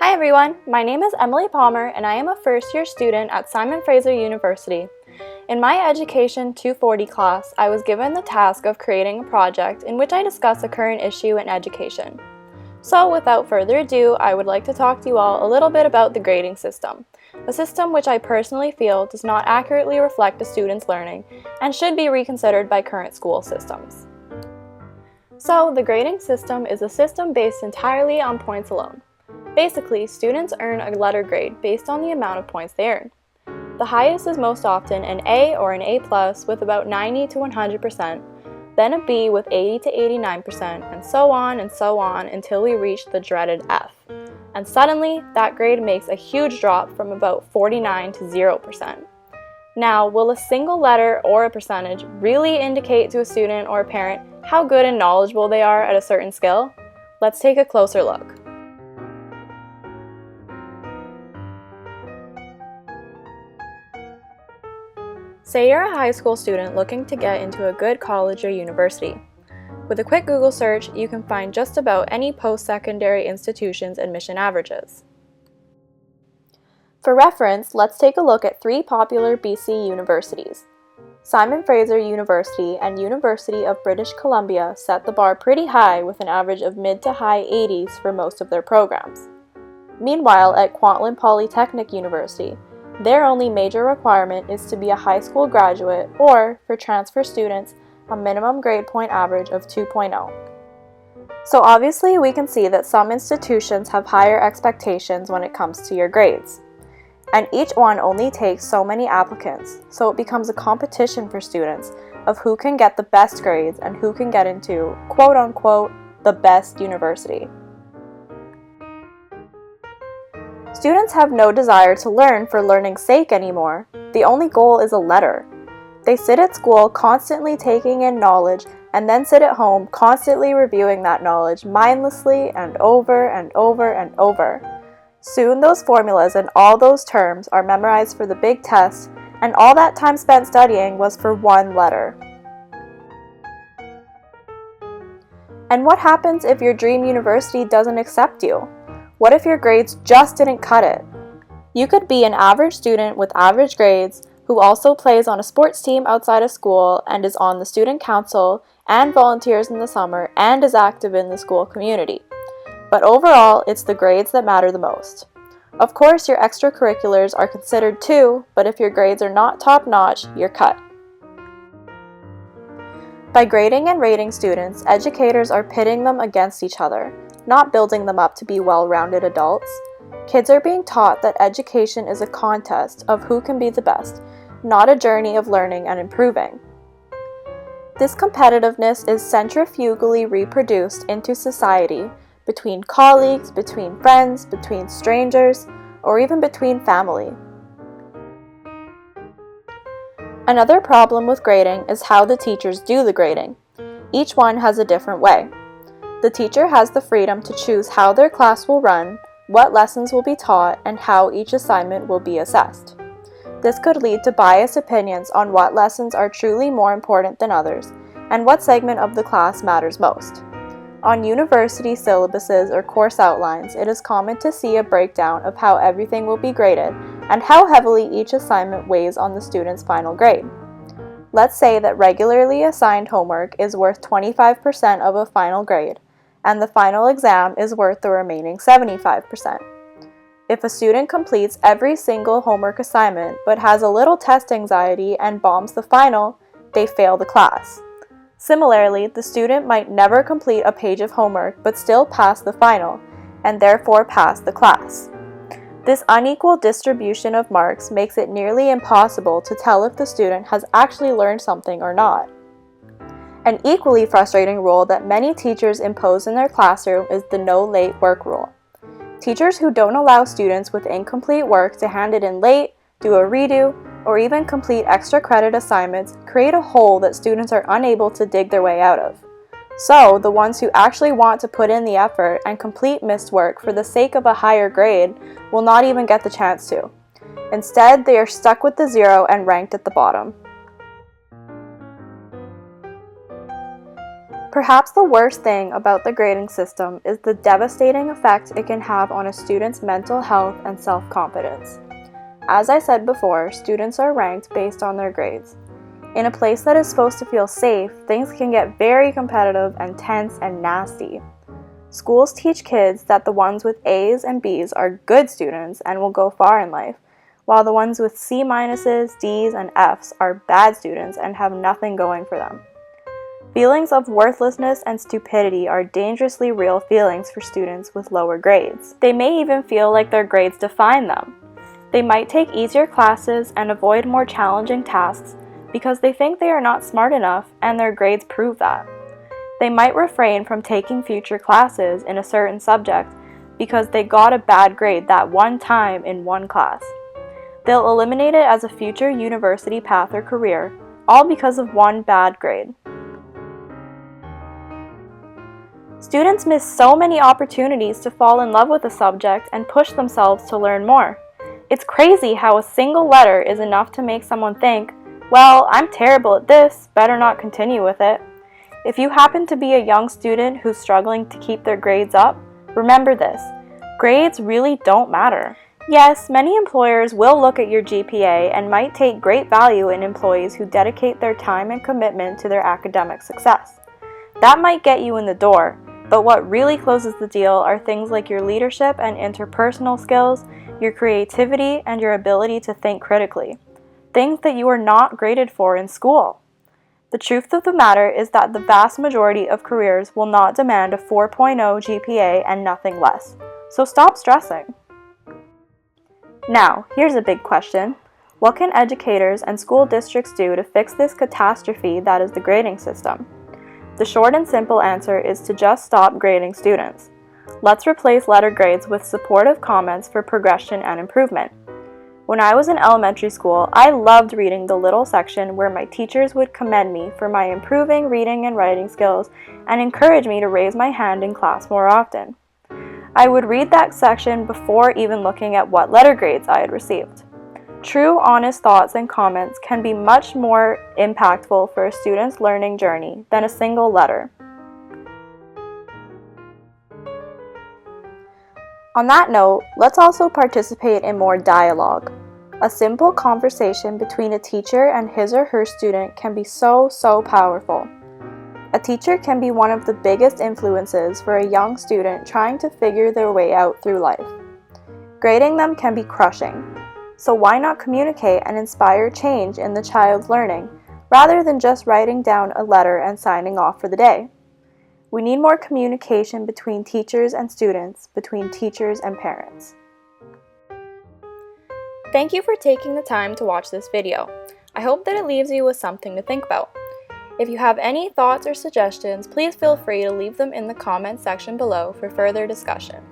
Hi everyone, my name is Emily Palmer and I am a first-year student at Simon Fraser University. In my educ240 class, I was given the task of creating a project in which I discuss a current issue in education. So without further ado, I would like to talk to you all a little bit about the grading system, a system which I personally feel does not accurately reflect a student's learning and should be reconsidered by current school systems. So the grading system is a system based entirely on points alone. Basically, students earn a letter grade based on the amount of points they earn. The highest is most often an A or an A+ with about 90 to 100%, then a B with 80 to 89%, and so on until we reach the dreaded F. And suddenly, that grade makes a huge drop from about 49 to 0%. Now, will a single letter or a percentage really indicate to a student or a parent how good and knowledgeable they are at a certain skill? Let's take a closer look. Say you're a high school student looking to get into a good college or university. With a quick Google search, you can find just about any post-secondary institution's admission averages. For reference, let's take a look at three popular BC universities. Simon Fraser University and University of British Columbia set the bar pretty high with an average of mid to high 80s for most of their programs. Meanwhile, at Kwantlen Polytechnic University, their only major requirement is to be a high school graduate or, for transfer students, a minimum grade point average of 2.0. So obviously we can see that some institutions have higher expectations when it comes to your grades. And each one only takes so many applicants, so it becomes a competition for students of who can get the best grades and who can get into, quote-unquote, the best university. Students have no desire to learn for learning's sake anymore. The only goal is a letter. They sit at school constantly taking in knowledge and then sit at home constantly reviewing that knowledge mindlessly and over and over and over. Soon those formulas and all those terms are memorized for the big test, and all that time spent studying was for one letter. And what happens if your dream university doesn't accept you? What if your grades just didn't cut it? You could be an average student with average grades who also plays on a sports team outside of school and is on the student council and volunteers in the summer and is active in the school community. But overall, it's the grades that matter the most. Of course, your extracurriculars are considered too, but if your grades are not top-notch, you're cut. By grading and rating students, educators are pitting them against each other, not building them up to be well-rounded adults. Kids are being taught that education is a contest of who can be the best, not a journey of learning and improving. This competitiveness is centrifugally reproduced into society between colleagues, between friends, between strangers, or even between family. Another problem with grading is how the teachers do the grading. Each one has a different way. The teacher has the freedom to choose how their class will run, what lessons will be taught, and how each assignment will be assessed. This could lead to biased opinions on what lessons are truly more important than others, and what segment of the class matters most. On university syllabuses or course outlines, it is common to see a breakdown of how everything will be graded and how heavily each assignment weighs on the student's final grade. Let's say that regularly assigned homework is worth 25% of a final grade, and the final exam is worth the remaining 75%. If a student completes every single homework assignment but has a little test anxiety and bombs the final, they fail the class. Similarly, the student might never complete a page of homework but still pass the final, and therefore pass the class. This unequal distribution of marks makes it nearly impossible to tell if the student has actually learned something or not. An equally frustrating rule that many teachers impose in their classroom is the no late work rule. Teachers who don't allow students with incomplete work to hand it in late, do a redo, or even complete extra credit assignments create a hole that students are unable to dig their way out of. So, the ones who actually want to put in the effort and complete missed work for the sake of a higher grade will not even get the chance to. Instead, they are stuck with the 0 and ranked at the bottom. Perhaps the worst thing about the grading system is the devastating effect it can have on a student's mental health and self-confidence. As I said before, students are ranked based on their grades. In a place that is supposed to feel safe, things can get very competitive and tense and nasty. Schools teach kids that the ones with A's and B's are good students and will go far in life, while the ones with C minuses, D's, and F's are bad students and have nothing going for them. Feelings of worthlessness and stupidity are dangerously real feelings for students with lower grades. They may even feel like their grades define them. They might take easier classes and avoid more challenging tasks because they think they are not smart enough and their grades prove that. They might refrain from taking future classes in a certain subject because they got a bad grade that one time in one class. They'll eliminate it as a future university path or career, all because of one bad grade. Students miss so many opportunities to fall in love with a subject and push themselves to learn more. It's crazy how a single letter is enough to make someone think, well, I'm terrible at this, better not continue with it. If you happen to be a young student who's struggling to keep their grades up, remember this: grades really don't matter. Yes, many employers will look at your GPA and might take great value in employees who dedicate their time and commitment to their academic success. That might get you in the door, but what really closes the deal are things like your leadership and interpersonal skills, your creativity, and your ability to think critically. Things that you are not graded for in school. The truth of the matter is that the vast majority of careers will not demand a 4.0 GPA and nothing less. So stop stressing. Now, here's a big question. What can educators and school districts do to fix this catastrophe that is the grading system? The short and simple answer is to just stop grading students. Let's replace letter grades with supportive comments for progression and improvement. When I was in elementary school, I loved reading the little section where my teachers would commend me for my improving reading and writing skills and encourage me to raise my hand in class more often. I would read that section before even looking at what letter grades I had received. True, honest thoughts and comments can be much more impactful for a student's learning journey than a single letter. On that note, let's also participate in more dialogue. A simple conversation between a teacher and his or her student can be so powerful. A teacher can be one of the biggest influences for a young student trying to figure their way out through life. Grading them can be crushing, so why not communicate and inspire change in the child's learning, rather than just writing down a letter and signing off for the day? We need more communication between teachers and students, between teachers and parents. Thank you for taking the time to watch this video. I hope that it leaves you with something to think about. If you have any thoughts or suggestions, please feel free to leave them in the comments section below for further discussion.